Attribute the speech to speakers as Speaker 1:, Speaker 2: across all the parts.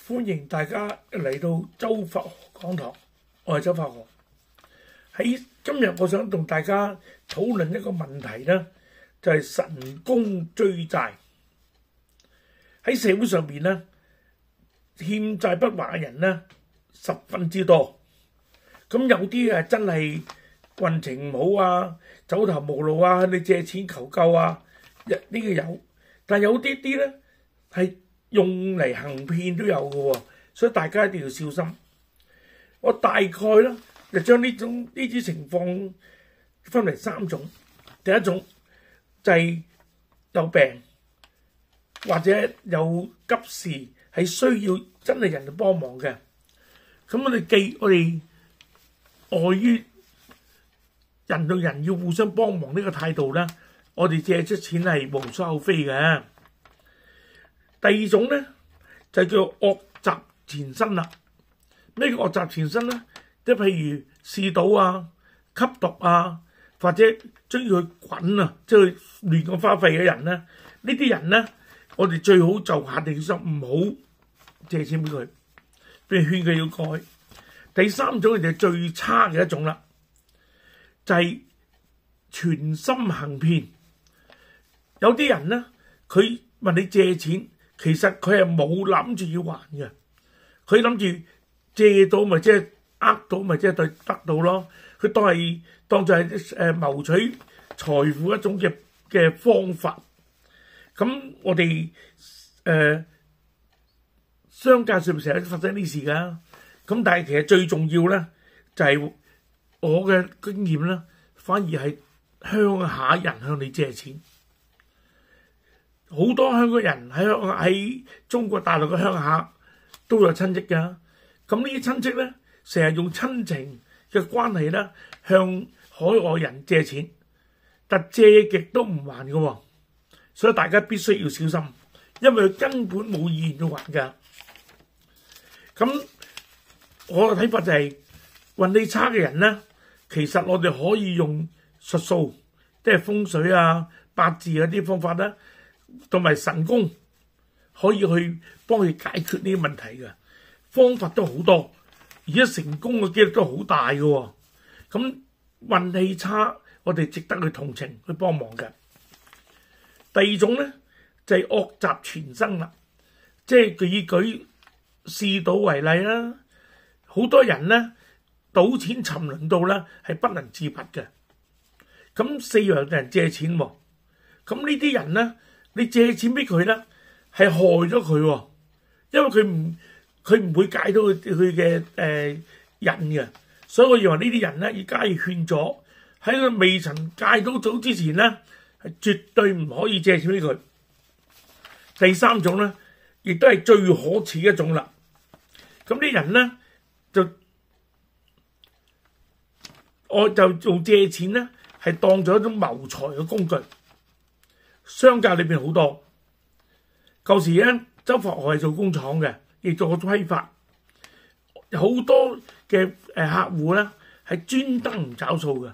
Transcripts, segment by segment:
Speaker 1: 歡迎大家嚟到周佛學講堂，我係周佛學。喺今日，我想同大家討論一個問題咧，就係神功追債。喺社會上邊咧，欠債不還嘅人咧十分之多。咁有啲真係運程唔好啊，走投無路啊，你借錢求救啊，呢個有。但有啲咧係用嚟行騙都有嘅喎，所以大家一定要小心。我大概咧就將呢啲情況分為三種。第一種就係有病或者有急事係需要真係人哋幫忙嘅，咁我哋礙於人對人要互相幫忙呢個態度咧，我哋借出錢係無可厚非嘅。第二種咧就叫惡習纏身啦。咩叫惡習纏身咧？即係譬如嗜賭啊、吸毒啊，或者中意去滾啊，即係亂咁花費嘅人咧，呢啲人咧，我哋最好就下定決心唔好借錢俾佢，俾勸佢要改。第三種就係最差嘅一種啦，就係全心行騙。有啲人咧，佢問你借錢，其實佢係冇諗住要還嘅，佢諗住借到咪即係呃到咪即係得到咯，佢當作係謀取財富一種嘅方法。咁我哋商界上面成日發生呢事噶，咁但係其實最重要咧就係我嘅經驗咧，反而係鄉下人向你借錢。好多香港人喺中國大陸嘅鄉下都有親戚㗎，咁呢啲親戚咧成日用親情嘅關係咧向海外人借錢，但借極都唔還嘅，所以大家必須要小心，因為佢根本冇意願要還㗎。咁我嘅睇法就係運氣差嘅人咧，其實我哋可以用術數，即係風水啊、八字嗰啲方法咧，同埋神功可以去幫佢解決呢啲問題嘅方法都好多，而且成功嘅機率都好大嘅。咁運氣差，我哋值得去同情去幫忙嘅。第二種咧就係惡習纏身啦，即係以舉嗜賭為例啦，好多人咧賭錢沉淪到咧係不能自拔嘅。咁四樣人借錢喎，咁呢啲人咧，你借錢俾佢咧係害咗佢喎，因為佢唔會解到佢嘅癮嘅，所以我認為呢啲人咧要加以勸阻，喺佢未曾戒到賭之前咧係絕對唔可以借錢俾佢。第三種咧，亦都係最可恥嘅一種啦。咁啲人咧我就做借錢咧係當咗一種謀財嘅工具。商界裏邊好多，舊時咧周佛學係做工廠嘅，亦做過批發，好多嘅客戶咧係專登唔找數嘅，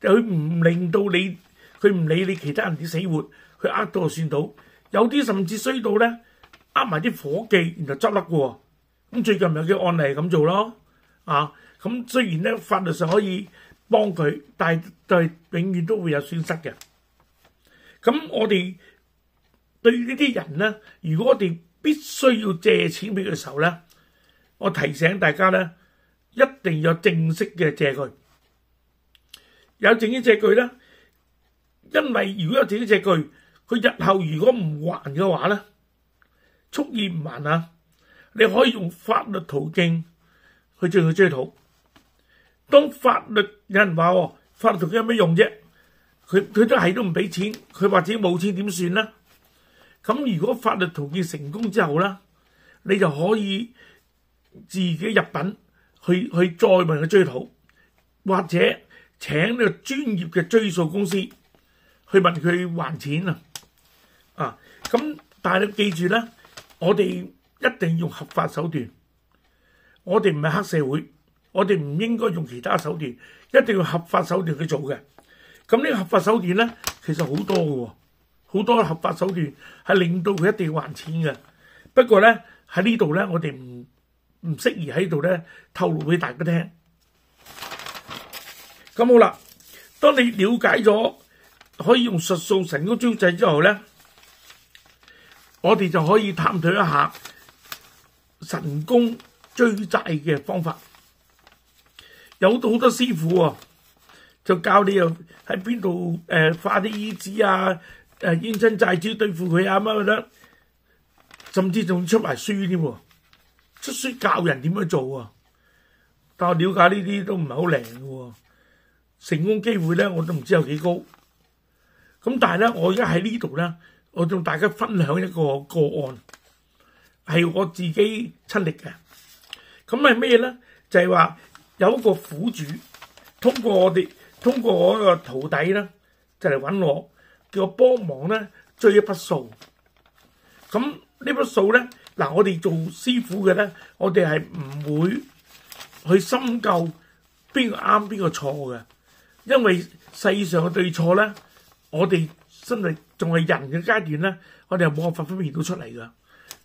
Speaker 1: 佢唔令到你，佢唔理你其他人啲死活，佢呃到就算到，有啲甚至衰到咧呃埋啲伙計，然後執笠嘅喎。咁最近咪有啲案例係咁做咯，咁雖然咧法律上可以幫佢，但係永遠都會有損失嘅。咁我哋對呢啲人咧，如果我哋必須要借錢俾佢嘅時候咧，我提醒大家咧，一定要有正式嘅借據。有正式借據咧，因為如果有正式借據，佢日後如果唔還嘅話咧，蓄意唔還啊，你可以用法律途徑去追討。當法律有人話法律途徑有咩用啫？佢都唔俾錢，佢話自己冇錢點算咧？咁如果法律途徑成功之後咧，你就可以自己入稟去再問佢追討，或者請呢個專業嘅追訴公司去問佢還錢咁但係你記住咧，我哋一定要用合法手段，我哋唔係黑社會，我哋唔應該用其他手段，一定要合法手段去做嘅。咁呢個合法手段咧，其實好多嘅喎，好多合法手段係令到佢一定要還錢嘅。不過咧，喺呢度咧，我哋唔適宜喺度咧透露俾大家聽。咁好啦，當你了解咗可以用術數神功追債之後咧，我哋就可以探討一下神功追債嘅方法。有好多師傅喎，就教你又喺邊度化啲衣紙啊，冤親債主對付佢啊乜乜，甚至仲出埋書添喎，出書教人點樣做啊！但我了解呢啲都唔係好靈嘅喎，成功機會咧我都唔知有幾高。咁但係咧，我而家喺呢度咧，我同大家分享一個個案，係我自己親歷嘅。咁係咩咧？就係話有一個苦主通過我個徒弟咧，就嚟揾我，叫我幫忙咧追一筆數。咁呢筆數咧，嗱我哋做師傅嘅咧，我哋係唔會去深究邊個啱邊個錯嘅，因為世上嘅對錯咧，我哋身為仲係人嘅階段咧，我哋係冇辦法分辨到出嚟噶。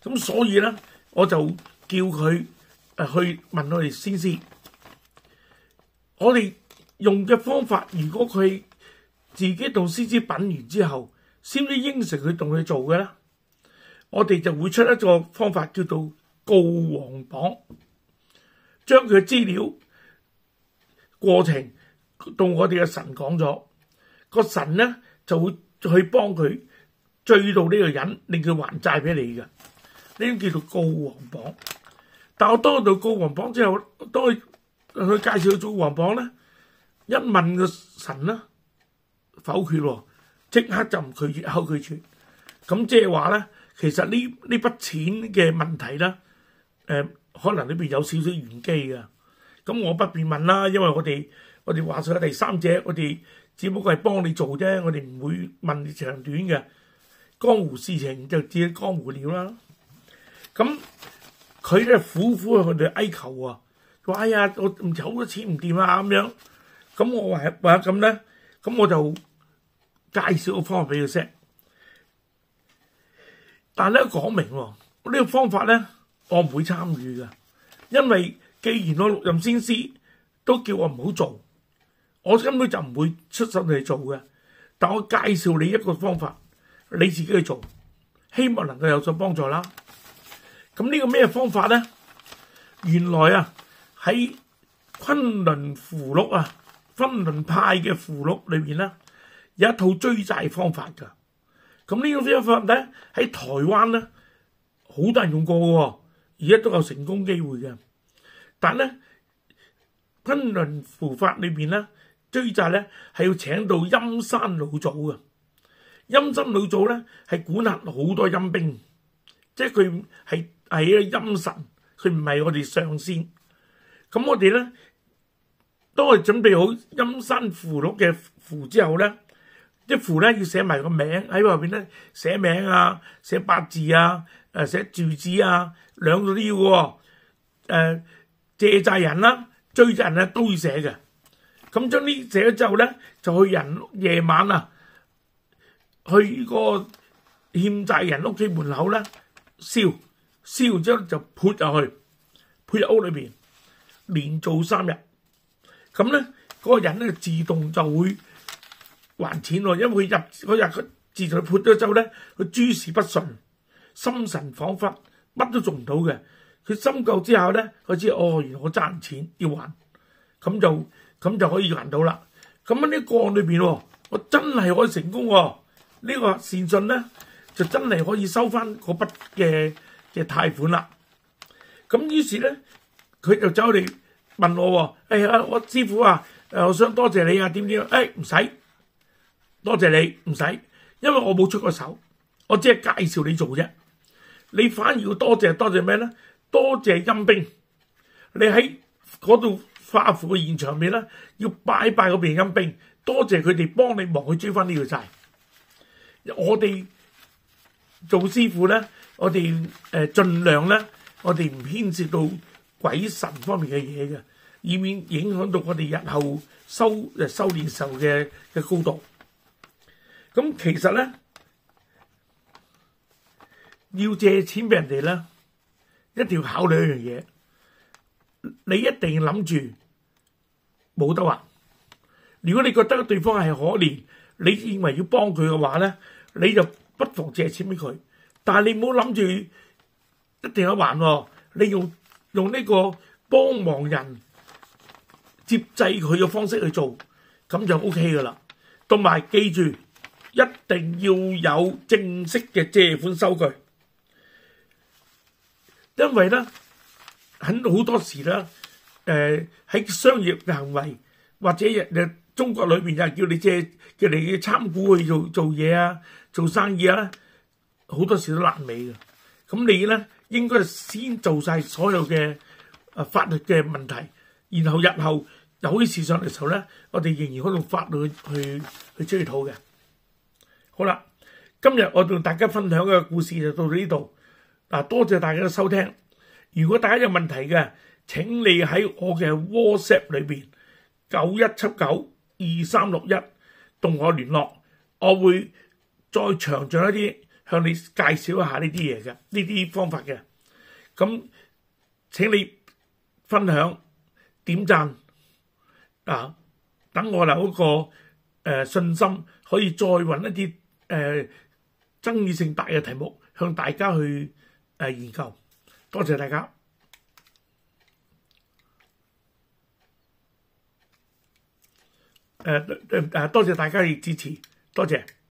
Speaker 1: 咁所以咧，我就叫佢去問我哋先師，我哋用嘅方法，如果佢自己同師資品完之後，先至應承佢同佢做嘅咧，我哋就會出一個方法叫做告皇榜，將佢嘅資料過程到我哋嘅神講咗，個神咧就會去幫佢追到呢個人，令佢還債俾你嘅，呢啲叫做告皇榜。但我當到告皇榜之後，當佢介紹佢做皇榜咧，一問個神啦，否決喎，即刻就唔拒絕，口拒絕。咁即係話咧，其實呢筆錢嘅問題咧，可能裏邊有少少玄機嘅。咁我不便問啦，因為我哋話晒第三者，我哋只不過係幫你做啫，我哋唔會問你長短嘅。江湖事情就只係江湖料啦。咁佢咧苦苦向佢哋哀求啊，話哎呀，我唔好多錢唔掂啊咁樣。咁我話咁咧，咁我就介紹個方法俾佢識。但係咧講明喎，呢個方法咧我唔會參與嘅，因為既然我六任先師都叫我唔好做，我根本就唔會出手嚟做嘅。但我介紹你一個方法，你自己去做，希望能夠有所幫助啦。咁呢個咩方法咧？原來啊喺昆崙符錄啊，昆崙派嘅符錄裏邊咧有一套追債方法㗎。咁呢個方法咧喺台灣咧好多人用過嘅，而家都有成功機會嘅。但咧昆崙符法裏邊咧追債咧係要請到陰山老祖嘅。陰山老祖咧係管轄好多陰兵，即係佢係一個陰神，佢唔係我哋上仙。咁我哋咧當我哋準備好陰山符錄嘅符之後咧，啲符咧要寫埋個名喺外邊咧，寫名啊，寫八字啊，寫住址啊，兩個都要嘅。借債人啦、追債人咧都要寫嘅。咁將呢寫咗之後咧，就去人夜晚啊，去個欠債人屋企門口咧燒完之後就潑入去，潑入屋裏邊，連做3日。咁咧嗰個人咧自動就會還錢喎，因為佢入嗰日佢自從潑咗之後咧，佢諸事不順，心神恍惚，乜都做唔到嘅。佢深究之後咧，佢知原來我爭人錢要還，咁就可以還到啦。咁喺呢個案裏邊，我真係可以成功喎。呢個善信咧就真係可以收翻嗰筆嘅貸款啦。咁於是咧，佢就走嚟問我喎，我師傅啊，我想多謝你啊，點？唔使多謝你，唔使，因為我冇出過手，我只係介紹你做啫。你反而要多謝咩咧？多謝陰兵，你喺嗰度化符嘅現場面咧，要拜嗰邊陰兵，多謝佢哋幫你忙去追翻呢個債。我哋做師傅咧，我哋盡量咧，我哋唔牽涉到鬼神方面嘅嘢嘅，以免影響到我哋日後修練時候嘅高度。咁其實咧，要借錢俾人哋咧，一定要考慮一樣嘢，你一定要諗住冇得還。如果你覺得對方係可憐，你認為要幫佢嘅話咧，你就不妨借錢俾佢。但係你唔好諗住一定要還喎，你用呢個幫忙人接濟佢嘅方式去做，咁就 OK 噶啦。同埋記住，一定要有正式嘅借款收據，因為咧好多時咧，喺商業嘅行為或者中國裏邊有人叫你叫你參股去做嘢啊，做生意啊，好多時都爛尾嘅。咁你咧應該先做晒所有嘅法律嘅問題，然後日後有啲事上嚟嘅時候咧，我哋仍然可以用法律去追討嘅。好啦，今日我同大家分享嘅故事就到呢度。嗱，多謝大家嘅收聽。如果大家有問題嘅，請你喺我嘅 WhatsApp 裏邊91792361同我聯絡，我會再詳盡一啲向你介紹一下呢啲嘢嘅，呢啲方法嘅。咁請你分享、點讚啊，等我有嗰個信心，可以再揾一啲爭議性大嘅題目向大家去研究。多謝大家。多謝大家嘅支持，多謝。